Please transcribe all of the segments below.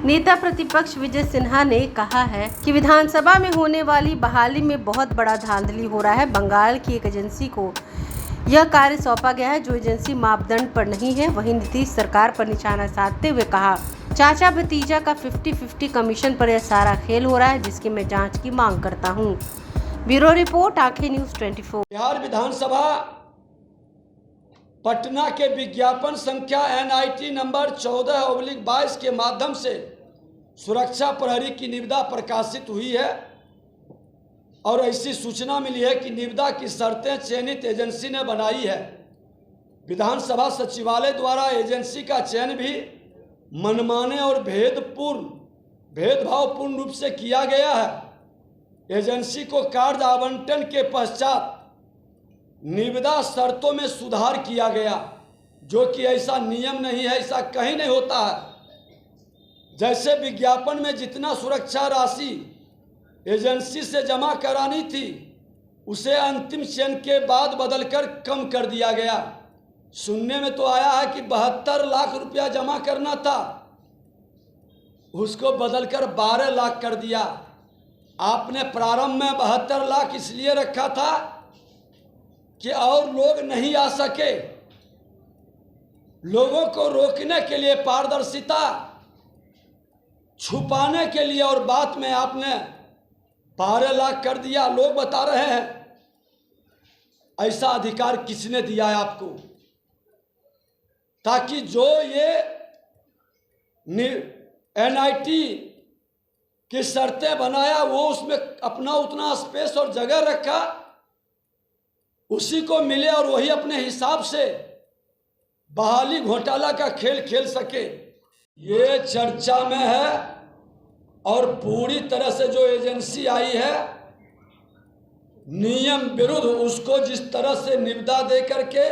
नेता प्रतिपक्ष विजय सिन्हा ने कहा है कि विधानसभा में होने वाली बहाली में बहुत बड़ा धांधली हो रहा है। बंगाल की एक एजेंसी को यह कार्य सौंपा गया है जो एजेंसी मापदंड पर नहीं है। वहीं नीतीश सरकार पर निशाना साधते हुए कहा, चाचा भतीजा का 50-50 कमीशन पर यह सारा खेल हो रहा है, जिसकी मैं जांच की मांग करता हूं। ब्यूरो रिपोर्ट, आंखें न्यूज 24। बिहार विधानसभा पटना के विज्ञापन संख्या NIT नंबर 14/22 के माध्यम से सुरक्षा प्रहरी की निविदा प्रकाशित हुई है और ऐसी सूचना मिली है कि निविदा की शर्तें चयनित एजेंसी ने बनाई है। विधानसभा सचिवालय द्वारा एजेंसी का चयन भी मनमाने और भेदभावपूर्ण रूप से किया गया है। एजेंसी को कार्य आवंटन के पश्चात निविदा शर्तों में सुधार किया गया, जो कि ऐसा नियम नहीं है, ऐसा कहीं नहीं होता है। जैसे विज्ञापन में जितना सुरक्षा राशि एजेंसी से जमा करानी थी, उसे अंतिम चयन के बाद बदलकर कम कर दिया गया। सुनने में तो आया है कि 72 लाख रुपया जमा करना था, उसको बदलकर 12 लाख कर दिया। आपने प्रारंभ में 72 लाख इसलिए रखा था कि और लोग नहीं आ सके, लोगों को रोकने के लिए, पारदर्शिता छुपाने के लिए, और बाद में आपने 12 लाख कर दिया। लोग बता रहे हैं ऐसा अधिकार किसने दिया है आपको, ताकि जो ये NIT की शर्तें बनाया वो उसमें अपना उतना स्पेस और जगह रखा, उसी को मिले और वही अपने हिसाब से बहाली घोटाला का खेल खेल सके। ये चर्चा में है और पूरी तरह से जो एजेंसी आई है नियम विरुद्ध, उसको जिस तरह से निविदा दे करके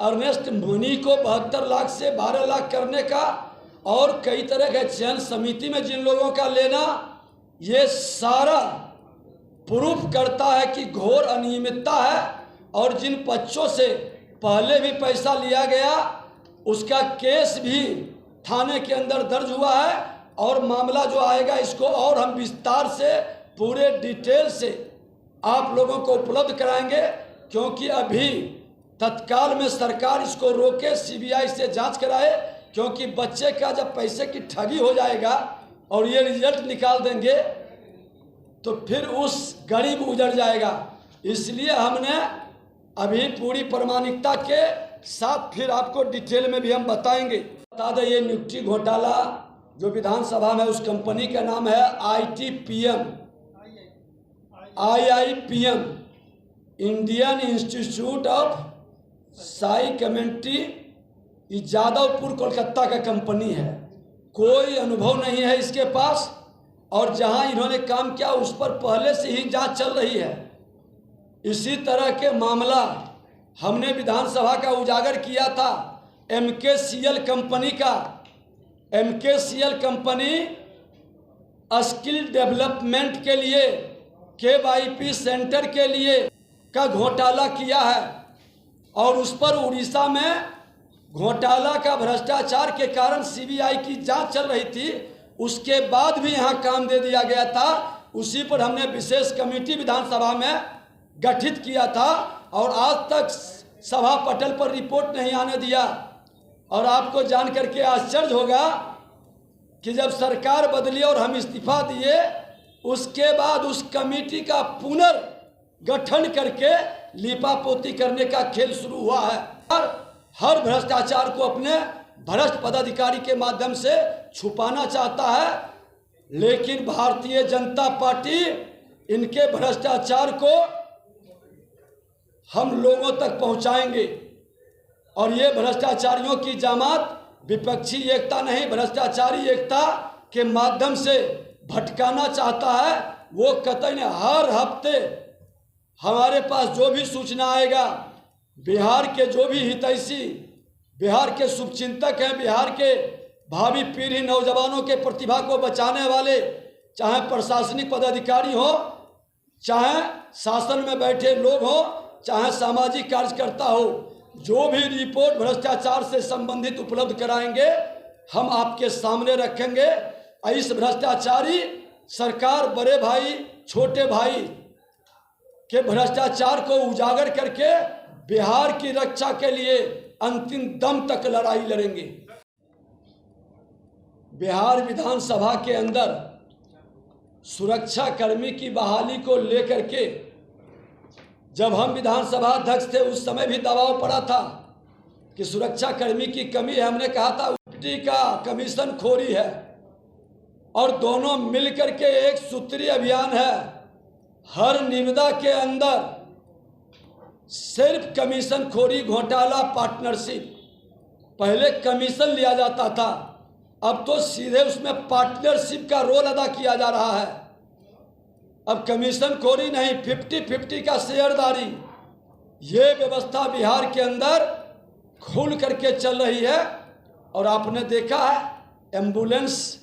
अर्नेस्ट मुनी को 72 लाख से 12 लाख करने का और कई तरह के चयन समिति में जिन लोगों का लेना, ये सारा प्रूफ करता है कि घोर अनियमितता है। और जिन बच्चों से पहले भी पैसा लिया गया उसका केस भी थाने के अंदर दर्ज हुआ है और मामला जो आएगा इसको और हम विस्तार से पूरे डिटेल से आप लोगों को उपलब्ध कराएंगे, क्योंकि अभी तत्काल में सरकार इसको रोके, CBI से जांच कराए, क्योंकि बच्चे का जब पैसे की ठगी हो जाएगा और ये रिजल्ट निकाल देंगे तो फिर उस गरीब उजड़ जाएगा। इसलिए हमने अभी पूरी प्रामाणिकता के साथ फिर आपको डिटेल में भी हम बताएंगे। बता दें, ये नियुक्ति घोटाला जो विधानसभा में, उस कंपनी का नाम है IIPM, Indian institute of psychometry, Jadavpur Kolkata का कंपनी है। कोई अनुभव नहीं है इसके पास और जहां इन्होंने काम किया उस पर पहले से ही जांच चल रही है। इसी तरह के मामला हमने विधानसभा का उजागर किया था MKCL कंपनी का। MKCL कंपनी स्किल डेवलपमेंट के लिए, KYP सेंटर के लिए का घोटाला किया है और उस पर उड़ीसा में घोटाला का भ्रष्टाचार के कारण CBI की जांच चल रही थी, उसके बाद भी यहाँ काम दे दिया गया था। उसी पर हमने विशेष कमेटी विधानसभा में गठित किया था और आज तक सभा पटल पर रिपोर्ट नहीं आने दिया। और आपको जान करके आश्चर्य होगा कि जब सरकार बदली और हम इस्तीफा दिए, उसके बाद उस कमेटी का पुनर्गठन करके लीपापोती करने का खेल शुरू हुआ है और हर भ्रष्टाचार को अपने भ्रष्ट पदाधिकारी के माध्यम से छुपाना चाहता है। लेकिन भारतीय जनता पार्टी इनके भ्रष्टाचार को हम लोगों तक पहुंचाएंगे और ये भ्रष्टाचारियों की जामात विपक्षी एकता नहीं, भ्रष्टाचारी एकता के माध्यम से भटकाना चाहता है। वो कतई नहीं, हर हफ्ते हमारे पास जो भी सूचना आएगा, बिहार के जो भी हितैषी, बिहार के शुभचिंतक हैं, बिहार के भावी पीढ़ी नौजवानों के प्रतिभा को बचाने वाले, चाहे प्रशासनिक पदाधिकारी हो, चाहे शासन में बैठे लोग हो, चाहे सामाजिक कार्यकर्ता हो, जो भी रिपोर्ट भ्रष्टाचार से संबंधित उपलब्ध कराएंगे हम आपके सामने रखेंगे। इस भ्रष्टाचारी सरकार बड़े भाई छोटे भाई के भ्रष्टाचार को उजागर करके बिहार की रक्षा के लिए अंतिम दम तक लड़ाई लड़ेंगे। बिहार विधानसभा के अंदर सुरक्षा कर्मी की बहाली को लेकर के जब हम विधानसभा अध्यक्ष थे उस समय भी दबाव पड़ा था कि सुरक्षा कर्मी की कमी है। हमने कहा था यूटी का कमीशन खोरी है और दोनों मिलकर के एक सूत्रीय अभियान है। हर निविदा के अंदर सिर्फ कमीशन खोरी घोटाला पार्टनरशिप, पहले कमीशन लिया जाता था, अब तो सीधे उसमें पार्टनरशिप का रोल अदा किया जा रहा है। अब कमीशन खोरी नहीं, 50-50 का शेयरदारी, ये व्यवस्था बिहार के अंदर खुल करके चल रही है। और आपने देखा है एम्बुलेंस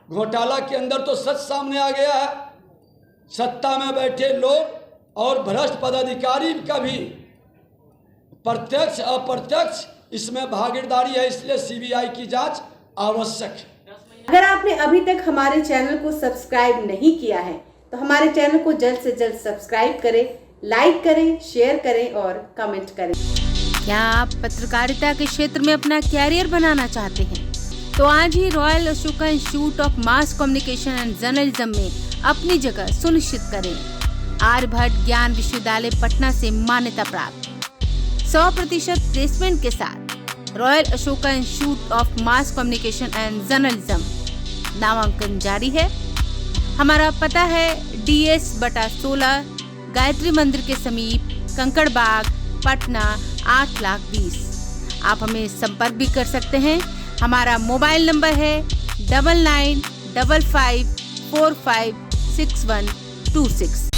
घोटाला के अंदर तो सच सामने आ गया है। सत्ता में बैठे लोग और भ्रष्ट पदाधिकारी का भी प्रत्यक्ष अप्रत्यक्ष इसमें भागीदारी है, इसलिए सीबीआई की जांच आवश्यक है। अगर आपने अभी तक हमारे चैनल को सब्सक्राइब नहीं किया है तो हमारे चैनल को जल्द से जल्द सब्सक्राइब करें, लाइक करें, शेयर करें और कमेंट करें। क्या आप पत्रकारिता के क्षेत्र में अपना कैरियर बनाना चाहते हैं? तो आज ही royal Ashoka institute of mass communication and journalism में अपनी जगह सुनिश्चित करें। आर्यभट्ट ज्ञान विश्वविद्यालय पटना से मान्यता प्राप्त 100% प्लेसमेंट के साथ royal Ashoka institute of mass communication and journalism नामांकन जारी है। हमारा पता है DS/16 गायत्री मंदिर के समीप, कंकड़ बाग, पटना 8,20,000। आप हमें संपर्क भी कर सकते हैं। हमारा मोबाइल नंबर है 9955456126।